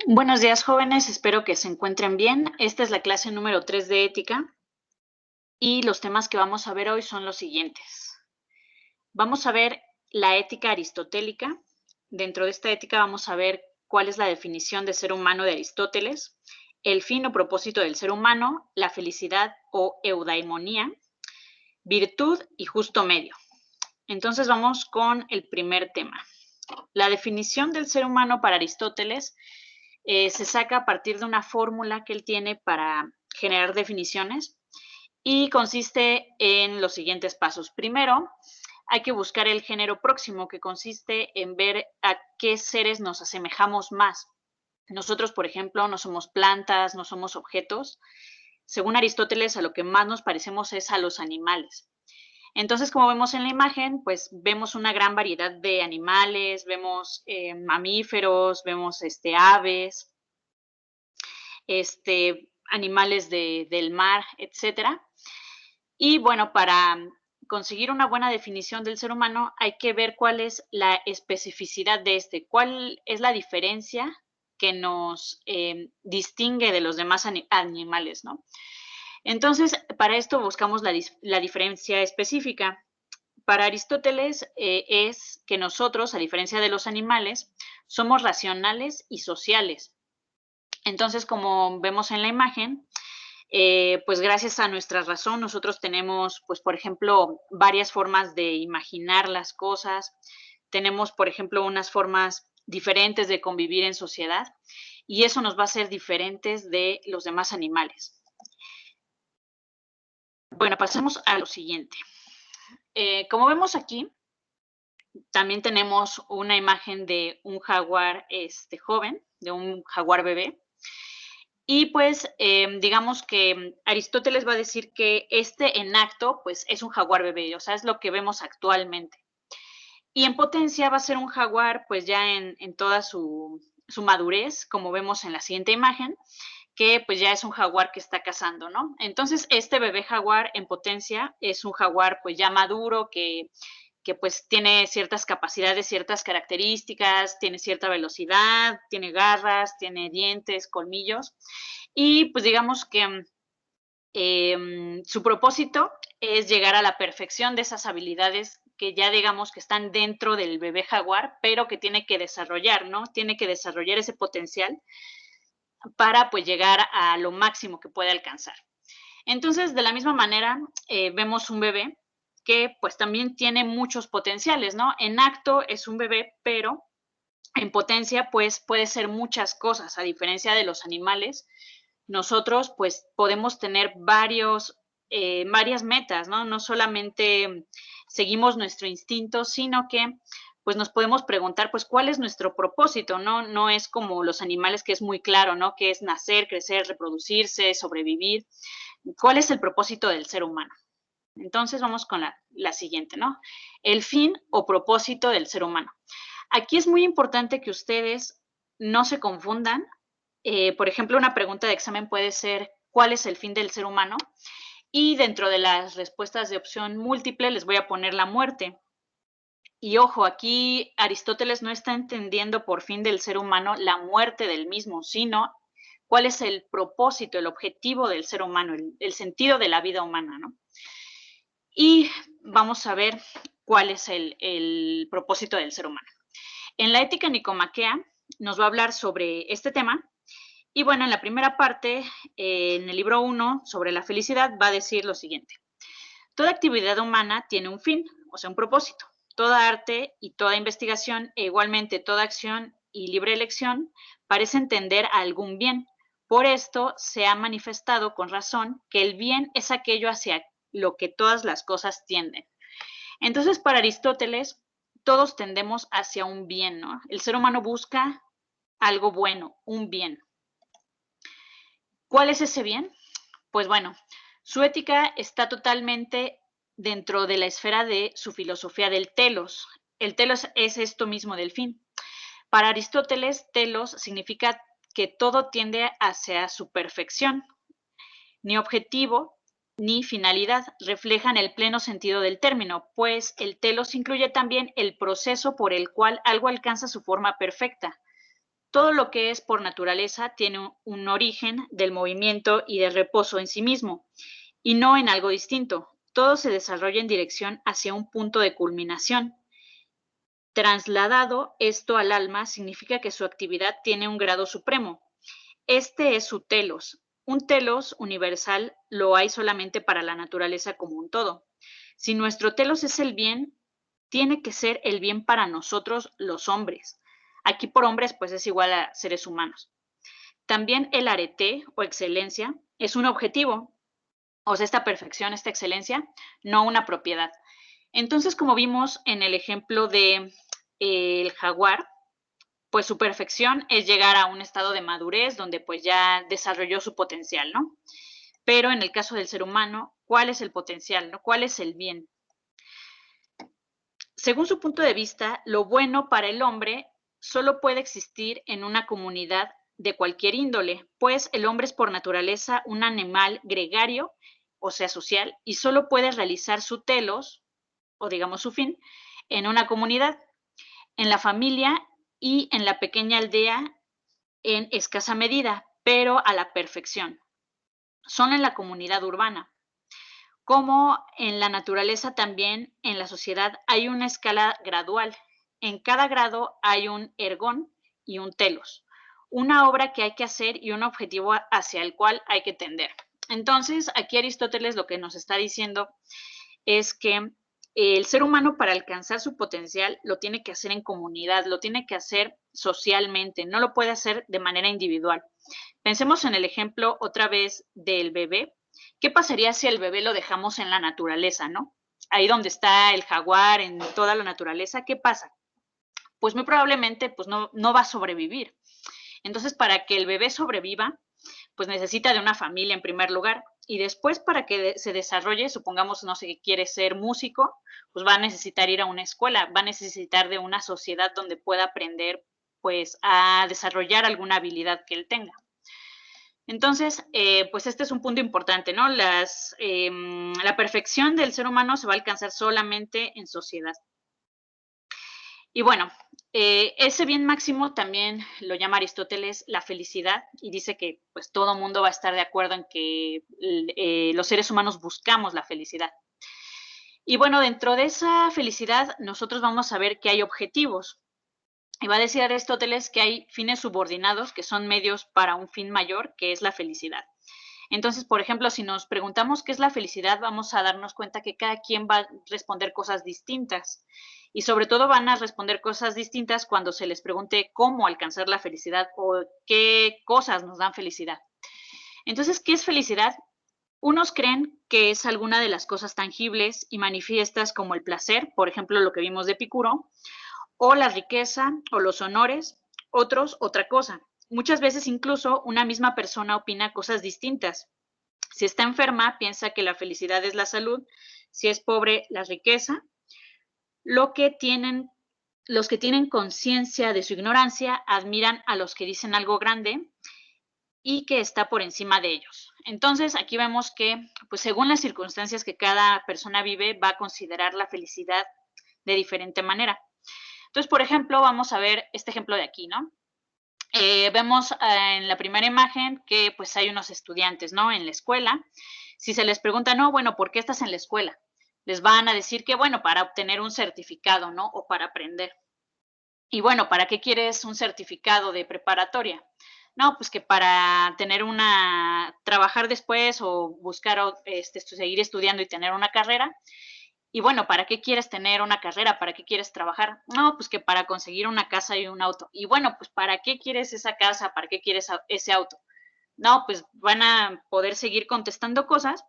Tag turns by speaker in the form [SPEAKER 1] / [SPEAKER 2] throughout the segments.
[SPEAKER 1] Buenos días, jóvenes. Espero que se encuentren bien. Esta es la clase número 3 de ética y los temas que vamos a ver hoy son los siguientes. Vamos a ver la ética aristotélica. Dentro de esta ética vamos a ver cuál es la definición de ser humano de Aristóteles, el fin o propósito del ser humano, la felicidad o eudaimonía, virtud y justo medio. Entonces vamos con el primer tema. La definición del ser humano para Aristóteles se saca a partir de una fórmula que él tiene para generar definiciones y consiste en los siguientes pasos. Primero, hay que buscar el género próximo, que consiste en ver a qué seres nos asemejamos más. Nosotros, por ejemplo, no somos plantas, no somos objetos. Según Aristóteles, a lo que más nos parecemos es a los animales. Entonces, como vemos en la imagen, pues vemos una gran variedad de animales, vemos mamíferos, vemos aves, animales del mar, etcétera. Y bueno, para conseguir una buena definición del ser humano hay que ver cuál es la especificidad de cuál es la diferencia que nos distingue de los demás animales, ¿no? Entonces, para esto buscamos la diferencia específica. Para Aristóteles es que nosotros, a diferencia de los animales, somos racionales y sociales. Entonces, como vemos en la imagen, pues gracias a nuestra razón nosotros tenemos, pues por ejemplo, varias formas de imaginar las cosas. Tenemos, por ejemplo, unas formas diferentes de convivir en sociedad y eso nos va a hacer diferentes de los demás animales. Bueno, pasemos a lo siguiente. Como vemos aquí, también tenemos una imagen de un jaguar joven, de un jaguar bebé. Y pues digamos que Aristóteles va a decir que en acto pues es un jaguar bebé, o sea, es lo que vemos actualmente. Y en potencia va a ser un jaguar pues ya en toda su madurez, como vemos en la siguiente imagen, que pues ya es un jaguar que está cazando, ¿no? Entonces este bebé jaguar en potencia es un jaguar pues ya maduro que pues tiene ciertas capacidades, ciertas características, tiene cierta velocidad, tiene garras, tiene dientes, colmillos. Y pues digamos que su propósito es llegar a la perfección de esas habilidades que ya digamos que están dentro del bebé jaguar, pero que tiene que desarrollar, ¿no? Tiene que desarrollar ese potencial para pues llegar a lo máximo que puede alcanzar. Entonces, de la misma manera, vemos un bebé que pues también tiene muchos potenciales, ¿no? En acto es un bebé, pero en potencia pues puede ser muchas cosas, a diferencia de los animales. Nosotros pues podemos tener varias metas, ¿no? No solamente seguimos nuestro instinto, sino que pues nos podemos preguntar pues cuál es nuestro propósito, ¿no? No es como los animales que es muy claro, ¿no? Que es nacer, crecer, reproducirse, sobrevivir. ¿Cuál es el propósito del ser humano? Entonces vamos con la siguiente, ¿no? El fin o propósito del ser humano. Aquí es muy importante que ustedes no se confundan. Por ejemplo, una pregunta de examen puede ser, ¿cuál es el fin del ser humano? Y dentro de las respuestas de opción múltiple les voy a poner la muerte. Y ojo, aquí Aristóteles no está entendiendo por fin del ser humano la muerte del mismo, sino cuál es el propósito, el objetivo del ser humano, el sentido de la vida humana, ¿no? Y vamos a ver cuál es el propósito del ser humano. En la ética nicomaquea nos va a hablar sobre este tema. Y bueno, en la primera parte, en el libro 1, sobre la felicidad, va a decir lo siguiente. Toda actividad humana tiene un fin, o sea, un propósito. Toda arte y toda investigación, e igualmente toda acción y libre elección, parecen tender a algún bien. Por esto se ha manifestado con razón que el bien es aquello hacia lo que todas las cosas tienden. Entonces, para Aristóteles, todos tendemos hacia un bien, ¿no? El ser humano busca algo bueno, un bien. ¿Cuál es ese bien? Pues bueno, su ética está totalmente dentro de la esfera de su filosofía del telos. El telos es esto mismo del fin. Para Aristóteles, telos significa que todo tiende hacia su perfección. Ni objetivo ni finalidad reflejan el pleno sentido del término, pues el telos incluye también el proceso por el cual algo alcanza su forma perfecta. Todo lo que es por naturaleza tiene un origen del movimiento y del reposo en sí mismo, y no en algo distinto. Todo se desarrolla en dirección hacia un punto de culminación. Trasladado esto al alma significa que su actividad tiene un grado supremo. Este es su telos. Un telos universal lo hay solamente para la naturaleza como un todo. Si nuestro telos es el bien, tiene que ser el bien para nosotros los hombres. Aquí por hombres pues es igual a seres humanos. También el arete o excelencia es un objetivo, o sea, esta perfección, esta excelencia, no una propiedad. Entonces, como vimos en el ejemplo de el jaguar, pues su perfección es llegar a un estado de madurez donde pues ya desarrolló su potencial, ¿no? Pero en el caso del ser humano, ¿cuál es el potencial, no? ¿Cuál es el bien? Según su punto de vista, lo bueno para el hombre solo puede existir en una comunidad de cualquier índole, pues el hombre es por naturaleza un animal gregario, o sea, social, y solo puede realizar su telos, o digamos su fin, en una comunidad, en la familia y en la pequeña aldea en escasa medida, pero a la perfección. Son en la comunidad urbana. Como en la naturaleza también, en la sociedad hay una escala gradual. En cada grado hay un ergón y un telos, una obra que hay que hacer y un objetivo hacia el cual hay que tender. Entonces, aquí Aristóteles lo que nos está diciendo es que el ser humano para alcanzar su potencial lo tiene que hacer en comunidad, lo tiene que hacer socialmente, no lo puede hacer de manera individual. Pensemos en el ejemplo otra vez del bebé. ¿Qué pasaría si el bebé lo dejamos en la naturaleza, no? Ahí donde está el jaguar, en toda la naturaleza, ¿qué pasa? Pues muy probablemente pues no va a sobrevivir. Entonces, para que el bebé sobreviva, pues necesita de una familia en primer lugar. Y después, para que se desarrolle, supongamos, no sé, que quiere ser músico, pues va a necesitar ir a una escuela, va a necesitar de una sociedad donde pueda aprender, pues, a desarrollar alguna habilidad que él tenga. Entonces, pues este es un punto importante, ¿no? La perfección del ser humano se va a alcanzar solamente en sociedad. Y bueno, ese bien máximo también lo llama Aristóteles la felicidad y dice que pues todo mundo va a estar de acuerdo en que los seres humanos buscamos la felicidad. Y bueno, dentro de esa felicidad nosotros vamos a ver que hay objetivos. Y va a decir Aristóteles que hay fines subordinados que son medios para un fin mayor, que es la felicidad. Entonces, por ejemplo, si nos preguntamos qué es la felicidad, vamos a darnos cuenta que cada quien va a responder cosas distintas. Y sobre todo van a responder cosas distintas cuando se les pregunte cómo alcanzar la felicidad o qué cosas nos dan felicidad. Entonces, ¿qué es felicidad? Unos creen que es alguna de las cosas tangibles y manifiestas como el placer, por ejemplo, lo que vimos de Epicuro, o la riqueza o los honores, otros otra cosa. Muchas veces incluso una misma persona opina cosas distintas. Si está enferma, piensa que la felicidad es la salud, si es pobre, la riqueza. Lo que tienen, los que tienen conciencia de su ignorancia admiran a los que dicen algo grande y que está por encima de ellos. Entonces, aquí vemos que, pues según las circunstancias que cada persona vive, va a considerar la felicidad de diferente manera. Entonces, por ejemplo, vamos a ver este ejemplo de aquí, ¿no? Vemos en la primera imagen que pues hay unos estudiantes, ¿no? En la escuela. Si se les pregunta, no, bueno, ¿por qué estás en la escuela? Les van a decir que, bueno, para obtener un certificado, ¿no? O para aprender. Y bueno, ¿para qué quieres un certificado de preparatoria? No, pues que para tener trabajar después o buscar, seguir estudiando y tener una carrera. Y bueno, ¿para qué quieres tener una carrera? ¿Para qué quieres trabajar? No, pues que para conseguir una casa y un auto. Y bueno, pues ¿para qué quieres esa casa? ¿Para qué quieres ese auto? No, pues van a poder seguir contestando cosas.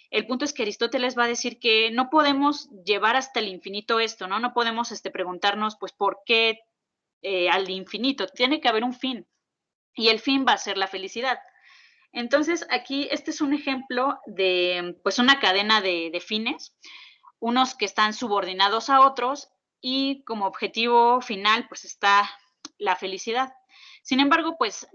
[SPEAKER 1] El punto es que Aristóteles va a decir que no podemos llevar hasta el infinito esto, ¿no? No podemos preguntarnos, pues, ¿por qué al infinito? Tiene que haber un fin. Y el fin va a ser la felicidad. Entonces, aquí este es un ejemplo de, pues, una cadena de fines, unos que están subordinados a otros y como objetivo final, pues, está la felicidad. Sin embargo, pues,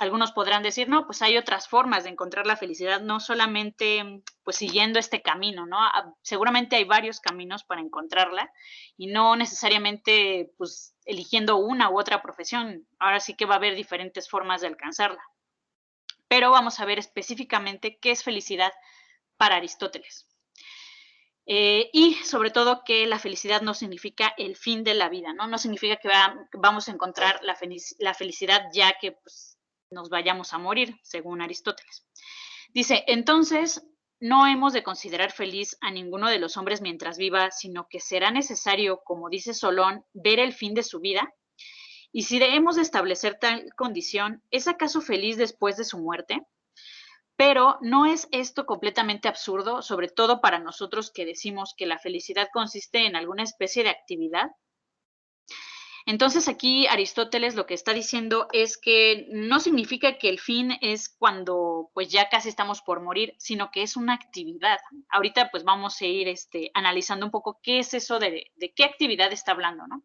[SPEAKER 1] algunos podrán decir, no, pues hay otras formas de encontrar la felicidad, no solamente pues siguiendo este camino, ¿no? Seguramente hay varios caminos para encontrarla y no necesariamente pues eligiendo una u otra profesión. Ahora sí que va a haber diferentes formas de alcanzarla. Pero vamos a ver específicamente qué es felicidad para Aristóteles. Y sobre todo que la felicidad no significa el fin de la vida, ¿no? No significa que vamos a encontrar la felicidad ya que pues, nos vayamos a morir, según Aristóteles. Dice, entonces, no hemos de considerar feliz a ninguno de los hombres mientras viva, sino que será necesario, como dice Solón, ver el fin de su vida. Y si hemos de establecer tal condición, ¿es acaso feliz después de su muerte? Pero ¿no es esto completamente absurdo, sobre todo para nosotros que decimos que la felicidad consiste en alguna especie de actividad? Entonces aquí Aristóteles lo que está diciendo es que no significa que el fin es cuando pues ya casi estamos por morir, sino que es una actividad. Ahorita pues vamos a ir analizando un poco qué es eso de qué actividad está hablando, ¿no?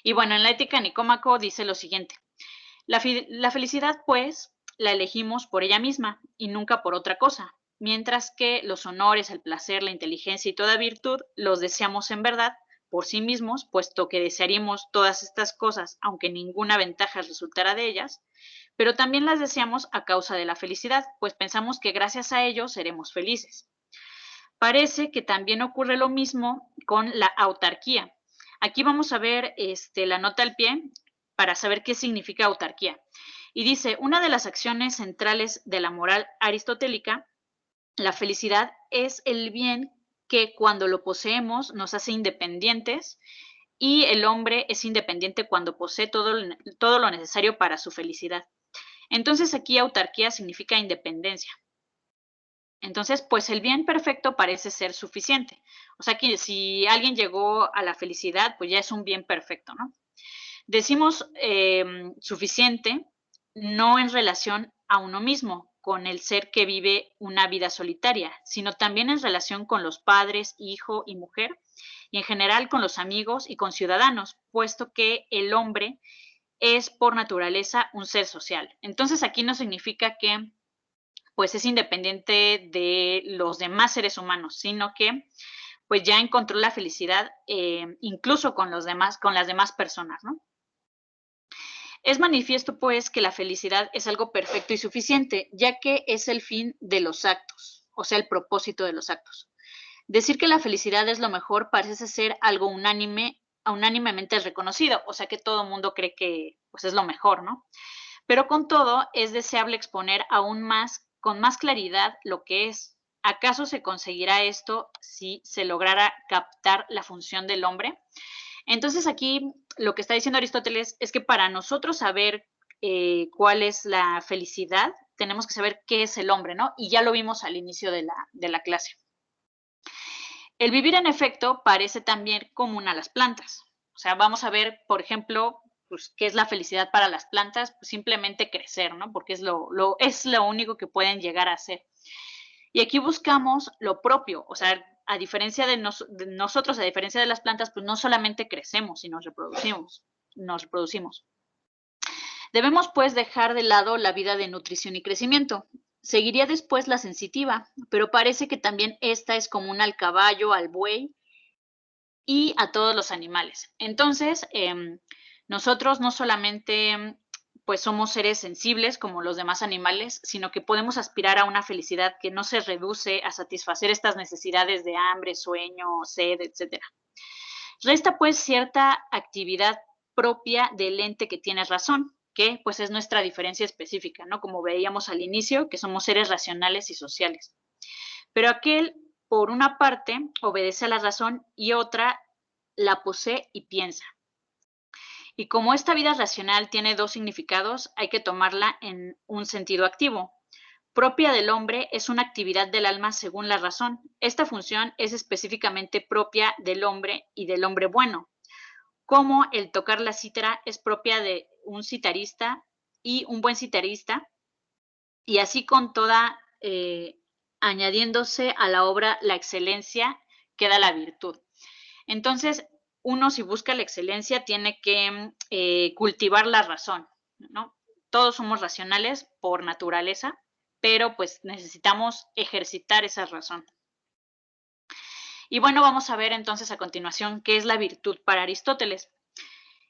[SPEAKER 1] Y bueno, en la Ética Nicómaco dice lo siguiente: la felicidad, pues, la elegimos por ella misma y nunca por otra cosa, mientras que los honores, el placer, la inteligencia y toda virtud los deseamos en verdad por sí mismos, puesto que desearíamos todas estas cosas, aunque ninguna ventaja resultara de ellas, pero también las deseamos a causa de la felicidad, pues pensamos que gracias a ello seremos felices. Parece que también ocurre lo mismo con la autarquía. Aquí vamos a ver la nota al pie para saber qué significa autarquía. Y dice, una de las acciones centrales de la moral aristotélica, la felicidad es el bien que cuando lo poseemos nos hace independientes y el hombre es independiente cuando posee todo lo necesario para su felicidad. Entonces aquí autarquía significa independencia. Entonces, pues el bien perfecto parece ser suficiente. O sea que si alguien llegó a la felicidad, pues ya es un bien perfecto, ¿no? Decimos suficiente no en relación a uno mismo, con el ser que vive una vida solitaria, sino también en relación con los padres, hijo y mujer, y en general con los amigos y con ciudadanos, puesto que el hombre es por naturaleza un ser social. Entonces aquí no significa que pues es independiente de los demás seres humanos, sino que pues ya encontró la felicidad incluso con las demás personas, ¿no? Es manifiesto, pues, que la felicidad es algo perfecto y suficiente, ya que es el fin de los actos, o sea, el propósito de los actos. Decir que la felicidad es lo mejor parece ser algo unánimemente reconocido, o sea que todo el mundo cree que pues, es lo mejor, ¿no? Pero con todo, es deseable exponer aún más, con más claridad, lo que es. ¿Acaso se conseguirá esto si se lograra captar la función del hombre? Entonces aquí lo que está diciendo Aristóteles es que para nosotros saber cuál es la felicidad, tenemos que saber qué es el hombre, ¿no? Y ya lo vimos al inicio de la clase. El vivir, en efecto, parece también común a las plantas. O sea, vamos a ver, por ejemplo, pues, qué es la felicidad para las plantas, pues simplemente crecer, ¿no? Porque es es lo único que pueden llegar a hacer. Y aquí buscamos lo propio, o sea, a diferencia de nosotros, a diferencia de las plantas, pues no solamente crecemos y nos reproducimos. Debemos, pues, dejar de lado la vida de nutrición y crecimiento. Seguiría después la sensitiva, pero parece que también esta es común al caballo, al buey y a todos los animales. Entonces, nosotros no solamente pues somos seres sensibles como los demás animales, sino que podemos aspirar a una felicidad que no se reduce a satisfacer estas necesidades de hambre, sueño, sed, etc. Resta pues cierta actividad propia del ente que tiene razón, que pues es nuestra diferencia específica, ¿no? Como veíamos al inicio, que somos seres racionales y sociales. Pero aquel, por una parte, obedece a la razón y otra la posee y piensa. Y como esta vida racional tiene dos significados, hay que tomarla en un sentido activo. Propia del hombre es una actividad del alma según la razón. Esta función es específicamente propia del hombre y del hombre bueno, como el tocar la cítara es propia de un citarista y un buen citarista, y así con toda, añadiéndose a la obra la excelencia, queda la virtud. Entonces, uno si busca la excelencia tiene que cultivar la razón, ¿no? Todos somos racionales por naturaleza, pero pues necesitamos ejercitar esa razón. Y bueno, vamos a ver entonces a continuación qué es la virtud para Aristóteles.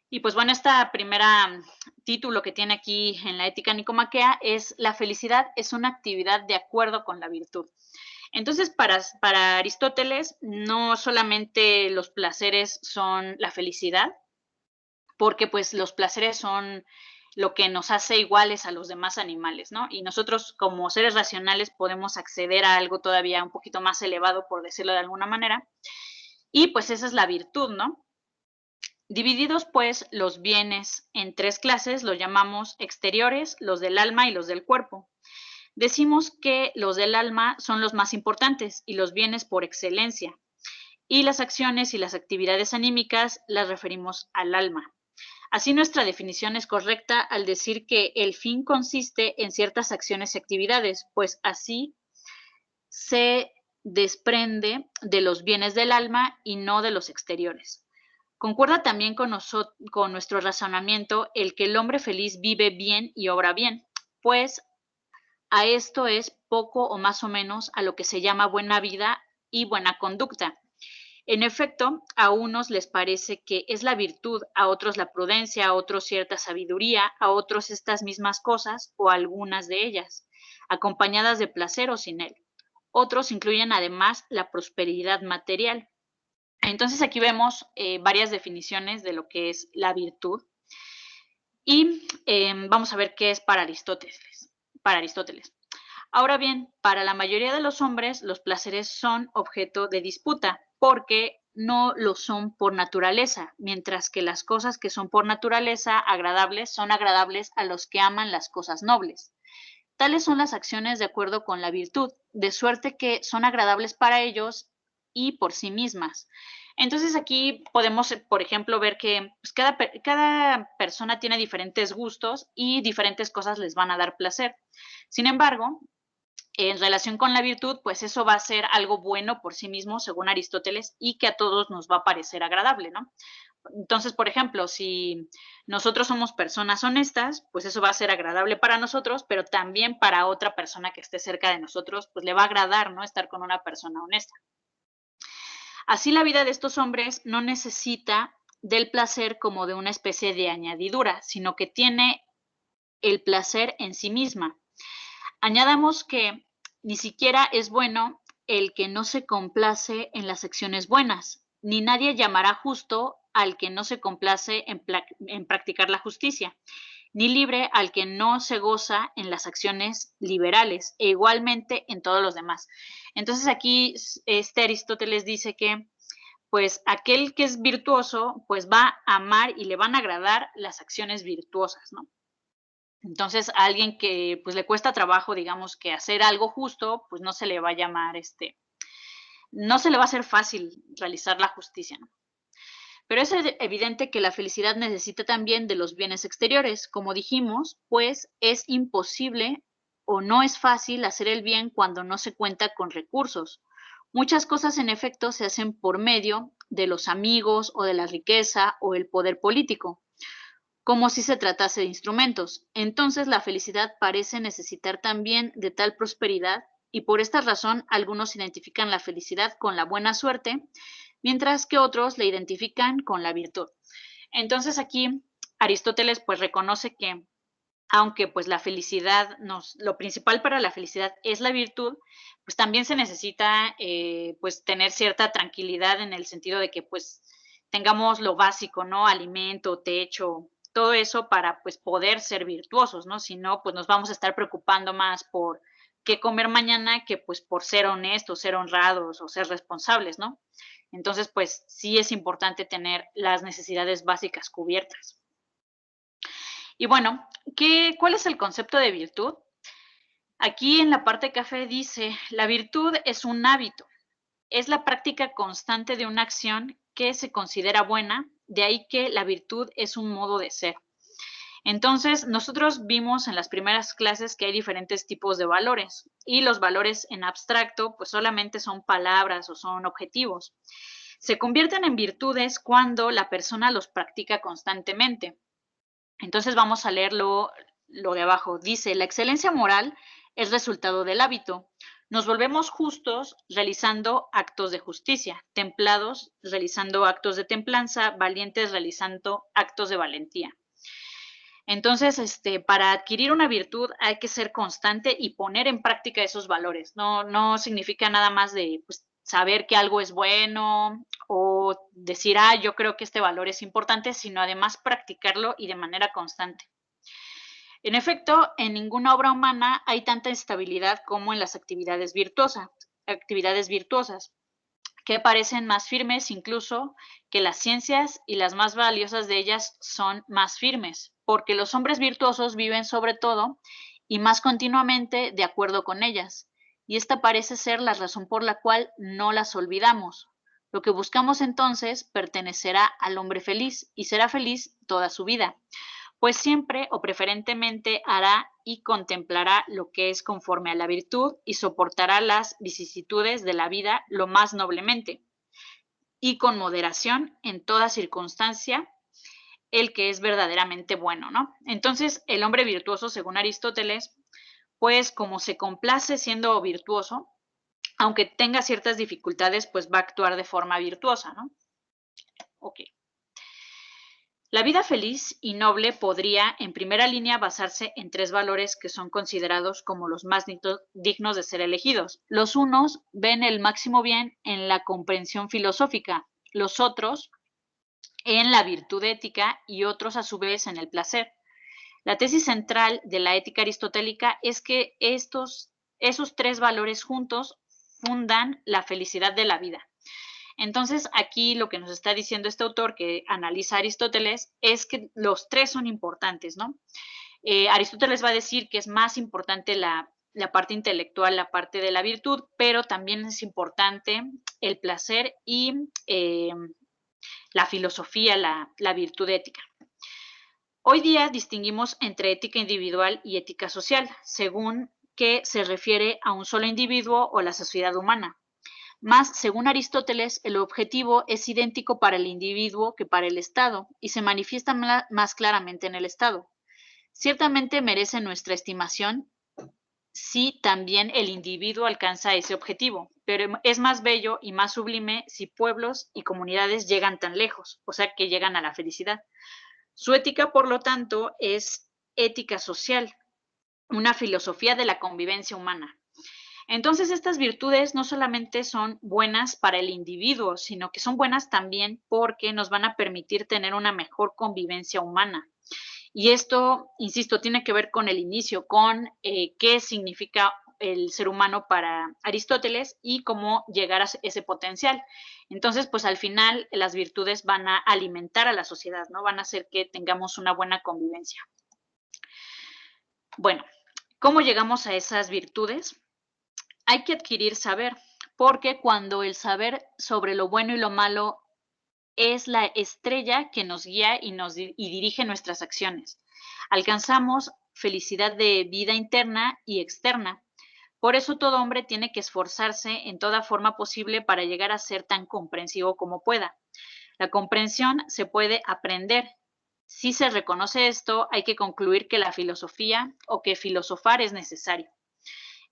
[SPEAKER 1] Y pues bueno, esta primera título que tiene aquí en la Ética Nicomaquea es: la felicidad es una actividad de acuerdo con la virtud. Entonces, para Aristóteles, no solamente los placeres son la felicidad, porque pues los placeres son lo que nos hace iguales a los demás animales, ¿no? Y nosotros como seres racionales podemos acceder a algo todavía un poquito más elevado, por decirlo de alguna manera, y pues esa es la virtud, ¿no? Divididos pues los bienes en tres clases, los llamamos exteriores, los del alma y los del cuerpo. Decimos que los del alma son los más importantes y los bienes por excelencia, y las acciones y las actividades anímicas las referimos al alma. Así, nuestra definición es correcta al decir que el fin consiste en ciertas acciones y actividades, pues así se desprende de los bienes del alma y no de los exteriores. Concuerda también con nuestro razonamiento el que el hombre feliz vive bien y obra bien, pues a esto es poco o más o menos a lo que se llama buena vida y buena conducta. En efecto, a unos les parece que es la virtud, a otros la prudencia, a otros cierta sabiduría, a otros estas mismas cosas o algunas de ellas, acompañadas de placer o sin él. Otros incluyen además la prosperidad material. Entonces aquí vemos varias definiciones de lo que es la virtud y vamos a ver qué es para Aristóteles. Ahora bien, para la mayoría de los hombres, los placeres son objeto de disputa porque no lo son por naturaleza, mientras que las cosas que son por naturaleza agradables son agradables a los que aman las cosas nobles. Tales son las acciones de acuerdo con la virtud, de suerte que son agradables para ellos y por sí mismas. Entonces aquí podemos, por ejemplo, ver que pues, cada persona tiene diferentes gustos y diferentes cosas les van a dar placer. Sin embargo, en relación con la virtud, pues eso va a ser algo bueno por sí mismo, según Aristóteles, y que a todos nos va a parecer agradable, ¿no? Entonces, por ejemplo, si nosotros somos personas honestas, pues eso va a ser agradable para nosotros, pero también para otra persona que esté cerca de nosotros, pues le va a agradar, ¿no? Estar con una persona honesta. Así, la vida de estos hombres no necesita del placer como de una especie de añadidura, sino que tiene el placer en sí misma. Añadamos que ni siquiera es bueno el que no se complace en las acciones buenas, ni nadie llamará justo al que no se complace en practicar la justicia, ni libre al que no se goza en las acciones liberales, e igualmente en todos los demás. Entonces aquí Aristóteles dice que pues aquel que es virtuoso, pues va a amar y le van a agradar las acciones virtuosas, ¿no? Entonces, a alguien que, pues, le cuesta trabajo, digamos, que hacer algo justo, pues, no se le va a llamar, no se le va a hacer fácil realizar la justicia, ¿no? Pero es evidente que la felicidad necesita también de los bienes exteriores. Como dijimos, pues, es imposible o no es fácil hacer el bien cuando no se cuenta con recursos. Muchas cosas, en efecto, se hacen por medio de los amigos o de la riqueza o el poder político, como si se tratase de instrumentos. Entonces, la felicidad parece necesitar también de tal prosperidad, y por esta razón algunos identifican la felicidad con la buena suerte, mientras que otros la identifican con la virtud. Entonces aquí Aristóteles pues reconoce que aunque pues la felicidad lo principal para la felicidad es la virtud, pues también se necesita pues tener cierta tranquilidad en el sentido de que pues tengamos lo básico, ¿no? Alimento, techo, todo eso para pues poder ser virtuosos, ¿no? Si no, pues nos vamos a estar preocupando más por qué comer mañana que pues por ser honestos, ser honrados o ser responsables, ¿no? Entonces, pues sí es importante tener las necesidades básicas cubiertas. Y bueno, ¿cuál es el concepto de virtud? Aquí en la parte café dice: la virtud es un hábito, es la práctica constante de una acción que se considera buena, de ahí que la virtud es un modo de ser. Entonces, nosotros vimos en las primeras clases que hay diferentes tipos de valores, y los valores en abstracto pues solamente son palabras o son objetivos. Se convierten en virtudes cuando la persona los practica constantemente. Entonces vamos a leerlo lo de abajo. Dice, la excelencia moral es resultado del hábito. Nos volvemos justos realizando actos de justicia, templados realizando actos de templanza, valientes realizando actos de valentía. Entonces, para adquirir una virtud hay que ser constante y poner en práctica esos valores. No significa nada más de pues, saber que algo es bueno o decir, yo creo que este valor es importante, sino además practicarlo y de manera constante. En efecto, en ninguna obra humana hay tanta estabilidad como en las actividades virtuosas, que parecen más firmes incluso que las ciencias, y las más valiosas de ellas son más firmes, porque los hombres virtuosos viven sobre todo y más continuamente de acuerdo con ellas, y esta parece ser la razón por la cual no las olvidamos. Lo que buscamos entonces pertenecerá al hombre feliz y será feliz toda su vida, pues siempre o preferentemente hará y contemplará lo que es conforme a la virtud y soportará las vicisitudes de la vida lo más noblemente y con moderación en toda circunstancia el que es verdaderamente bueno, ¿no? Entonces, el hombre virtuoso, según Aristóteles, pues como se complace siendo virtuoso, aunque tenga ciertas dificultades, pues va a actuar de forma virtuosa, ¿no? Ok. La vida feliz y noble podría, en primera línea, basarse en tres valores que son considerados como los más dignos de ser elegidos. Los unos ven el máximo bien en la comprensión filosófica, los otros en la virtud ética y otros a su vez en el placer. La tesis central de la ética aristotélica es que esos tres valores juntos fundan la felicidad de la vida. Entonces, aquí lo que nos está diciendo este autor que analiza Aristóteles es que los tres son importantes, ¿no? Aristóteles va a decir que es más importante la parte intelectual, la parte de la virtud, pero también es importante el placer y la filosofía, la virtud ética. Hoy día distinguimos entre ética individual y ética social, según que se refiere a un solo individuo o la sociedad humana. Más, según Aristóteles, el objetivo es idéntico para el individuo que para el Estado y se manifiesta más claramente en el Estado. Ciertamente merece nuestra estimación si también el individuo alcanza ese objetivo, pero es más bello y más sublime si pueblos y comunidades llegan tan lejos, o sea, que llegan a la felicidad. Su ética, por lo tanto, es ética social, una filosofía de la convivencia humana. Entonces, estas virtudes no solamente son buenas para el individuo, sino que son buenas también porque nos van a permitir tener una mejor convivencia humana. Y esto, insisto, tiene que ver con el inicio, con qué significa el ser humano para Aristóteles y cómo llegar a ese potencial. Entonces, pues al final las virtudes van a alimentar a la sociedad, ¿no? Van a hacer que tengamos una buena convivencia. Bueno, ¿cómo llegamos a esas virtudes? Hay que adquirir saber, porque cuando el saber sobre lo bueno y lo malo es la estrella que nos guía y dirige nuestras acciones, alcanzamos felicidad de vida interna y externa. Por eso todo hombre tiene que esforzarse en toda forma posible para llegar a ser tan comprensivo como pueda. La comprensión se puede aprender. Si se reconoce esto, hay que concluir que la filosofía o que filosofar es necesario.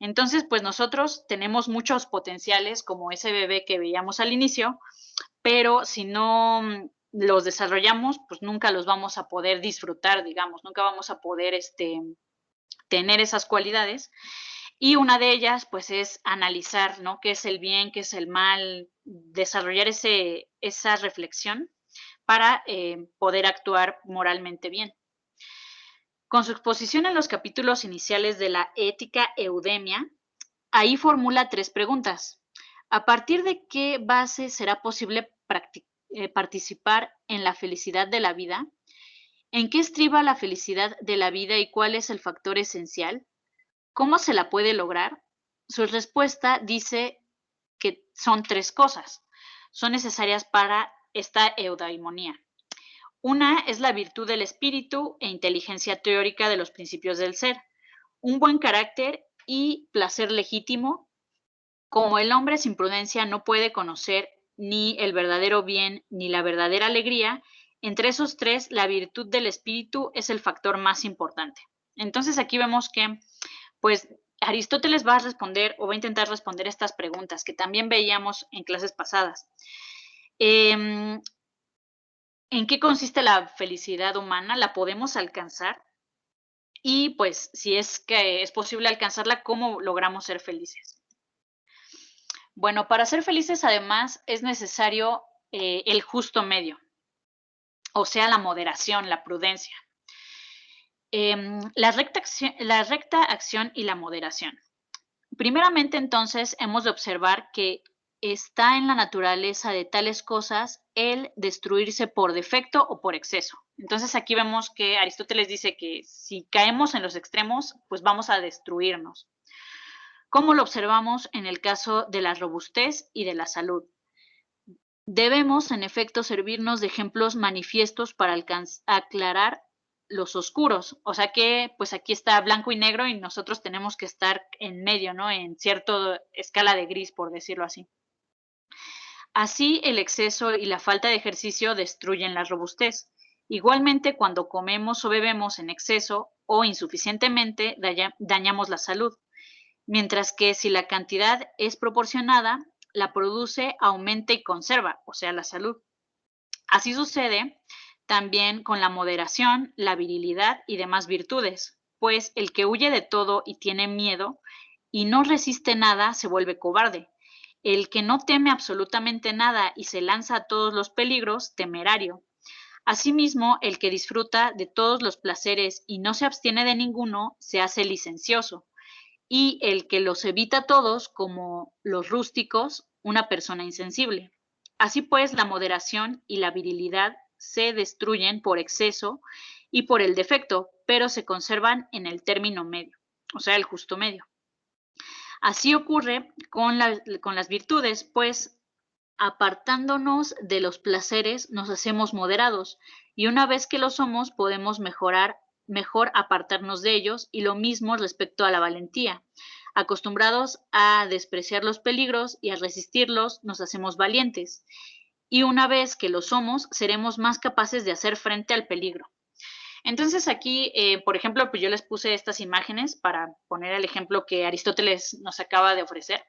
[SPEAKER 1] Entonces, pues nosotros tenemos muchos potenciales como ese bebé que veíamos al inicio, pero si no los desarrollamos, pues nunca los vamos a poder disfrutar, digamos, nunca vamos a poder tener esas cualidades. Y una de ellas, pues, es analizar, ¿no? ¿Qué es el bien, qué es el mal? Desarrollar esa reflexión para poder actuar moralmente bien. Con su exposición en los capítulos iniciales de la Ética Eudemia, ahí formula tres preguntas. ¿A partir de qué base será posible participar en la felicidad de la vida? ¿En qué estriba la felicidad de la vida y cuál es el factor esencial? ¿Cómo se la puede lograr? Su respuesta dice que son tres cosas. Son necesarias para esta eudaimonía. Una es la virtud del espíritu e inteligencia teórica de los principios del ser, un buen carácter y placer legítimo. Como el hombre sin prudencia no puede conocer ni el verdadero bien ni la verdadera alegría, entre esos tres la virtud del espíritu es el factor más importante. Entonces aquí vemos que, pues, Aristóteles va a responder o va a intentar responder estas preguntas que también veíamos en clases pasadas. Em, ¿En qué consiste la felicidad humana? ¿La podemos alcanzar? Y pues, si es que es posible alcanzarla, ¿cómo logramos ser felices? Bueno, para ser felices, además, es necesario el justo medio, o sea, la moderación, la prudencia. La recta acción y la moderación. Primeramente, entonces, hemos de observar que está en la naturaleza de tales cosas el destruirse por defecto o por exceso. Entonces, aquí vemos que Aristóteles dice que si caemos en los extremos, pues vamos a destruirnos. ¿Cómo lo observamos en el caso de la robustez y de la salud? Debemos, en efecto, servirnos de ejemplos manifiestos para aclarar los oscuros. O sea que, pues aquí está blanco y negro y nosotros tenemos que estar en medio, ¿no? En cierta escala de gris, por decirlo así. Así, el exceso y la falta de ejercicio destruyen la robustez. Igualmente, cuando comemos o bebemos en exceso o insuficientemente, dañamos la salud. Mientras que si la cantidad es proporcionada, la produce, aumenta y conserva, o sea, la salud. Así sucede también con la moderación, la virilidad y demás virtudes, pues el que huye de todo y tiene miedo y no resiste nada se vuelve cobarde. El que no teme absolutamente nada y se lanza a todos los peligros, temerario. Asimismo, el que disfruta de todos los placeres y no se abstiene de ninguno, se hace licencioso. Y el que los evita todos, como los rústicos, una persona insensible. Así pues, la moderación y la virilidad se destruyen por exceso y por el defecto, pero se conservan en el término medio, o sea, el justo medio. Así ocurre con las virtudes, pues apartándonos de los placeres nos hacemos moderados y una vez que lo somos podemos mejor apartarnos de ellos y lo mismo respecto a la valentía. Acostumbrados a despreciar los peligros y a resistirlos, nos hacemos valientes y una vez que lo somos, seremos más capaces de hacer frente al peligro. Entonces aquí, por ejemplo, pues yo les puse estas imágenes para poner el ejemplo que Aristóteles nos acaba de ofrecer.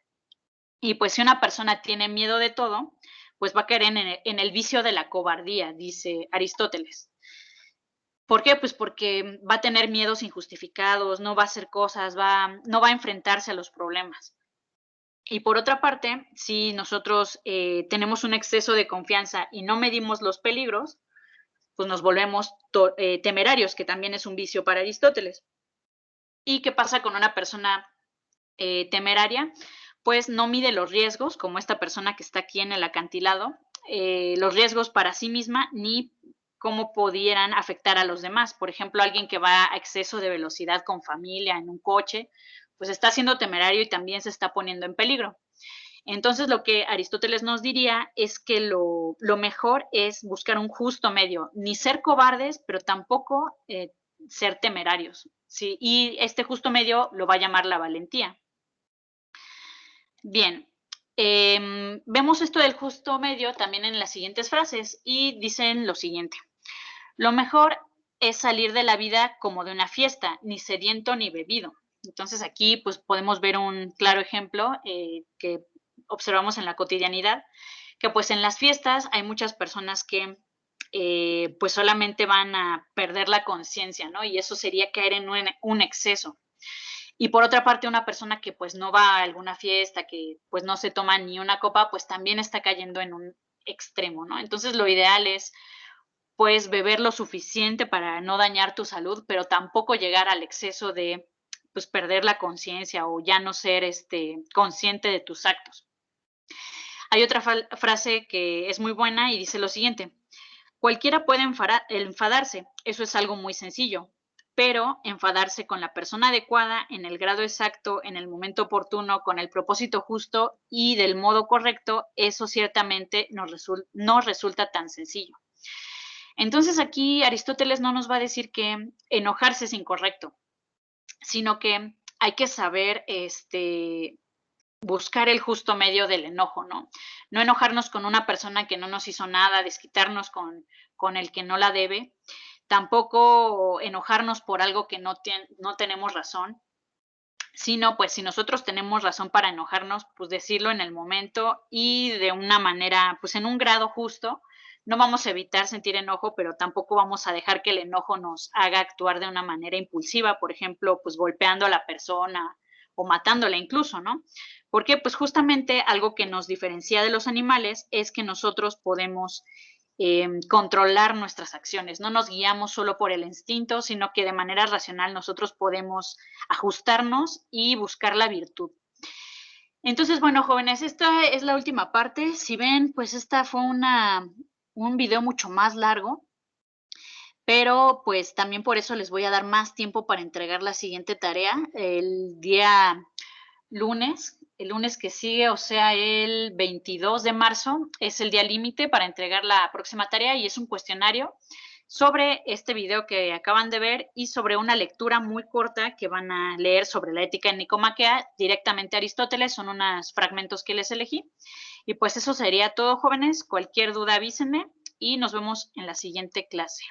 [SPEAKER 1] Y pues si una persona tiene miedo de todo, pues va a caer en el vicio de la cobardía, dice Aristóteles. ¿Por qué? Pues porque va a tener miedos injustificados, no va a hacer cosas, no va a enfrentarse a los problemas. Y por otra parte, si nosotros tenemos un exceso de confianza y no medimos los peligros, pues nos volvemos temerarios, que también es un vicio para Aristóteles. ¿Y qué pasa con una persona temeraria? Pues no mide los riesgos, como esta persona que está aquí en el acantilado, los riesgos para sí misma ni cómo pudieran afectar a los demás. Por ejemplo, alguien que va a exceso de velocidad con familia en un coche, pues está siendo temerario y también se está poniendo en peligro. Entonces, lo que Aristóteles nos diría es que lo mejor es buscar un justo medio, ni ser cobardes, pero tampoco ser temerarios. ¿Sí? Y este justo medio lo va a llamar la valentía. Bien, vemos esto del justo medio también en las siguientes frases y dicen lo siguiente. Lo mejor es salir de la vida como de una fiesta, ni sediento ni bebido. Entonces aquí pues podemos ver un claro ejemplo que observamos en la cotidianidad, que pues en las fiestas hay muchas personas que pues solamente van a perder la conciencia, ¿no? Y eso sería caer en un exceso. Y por otra parte, una persona que pues no va a alguna fiesta, que pues no se toma ni una copa, pues también está cayendo en un extremo, ¿no? Entonces lo ideal es pues beber lo suficiente para no dañar tu salud, pero tampoco llegar al exceso de pues perder la conciencia o ya no ser consciente de tus actos. Hay otra frase que es muy buena y dice lo siguiente: cualquiera puede enfadarse, eso es algo muy sencillo, pero enfadarse con la persona adecuada, en el grado exacto, en el momento oportuno, con el propósito justo y del modo correcto, eso ciertamente no resulta tan sencillo. Entonces aquí Aristóteles no nos va a decir que enojarse es incorrecto, sino que hay que saber buscar el justo medio del enojo, ¿no? No enojarnos con una persona que no nos hizo nada, desquitarnos con el que no la debe, tampoco enojarnos por algo que no tenemos razón, sino, pues, si nosotros tenemos razón para enojarnos, pues, decirlo en el momento y de una manera, pues, en un grado justo. No vamos a evitar sentir enojo, pero tampoco vamos a dejar que el enojo nos haga actuar de una manera impulsiva, por ejemplo, pues, golpeando a la persona o matándola incluso, ¿no? Porque, pues, justamente algo que nos diferencia de los animales es que nosotros podemos controlar nuestras acciones. No nos guiamos solo por el instinto, sino que de manera racional nosotros podemos ajustarnos y buscar la virtud. Entonces, bueno, jóvenes, esta es la última parte. Si ven, pues esta fue un video mucho más largo, pero pues también por eso les voy a dar más tiempo para entregar la siguiente tarea el día lunes. El lunes que sigue, o sea, el 22 de marzo, es el día límite para entregar la próxima tarea y es un cuestionario sobre este video que acaban de ver y sobre una lectura muy corta que van a leer sobre la ética en Nicomaquea, directamente a Aristóteles, son unos fragmentos que les elegí. Y pues eso sería todo, jóvenes. Cualquier duda avísenme y nos vemos en la siguiente clase.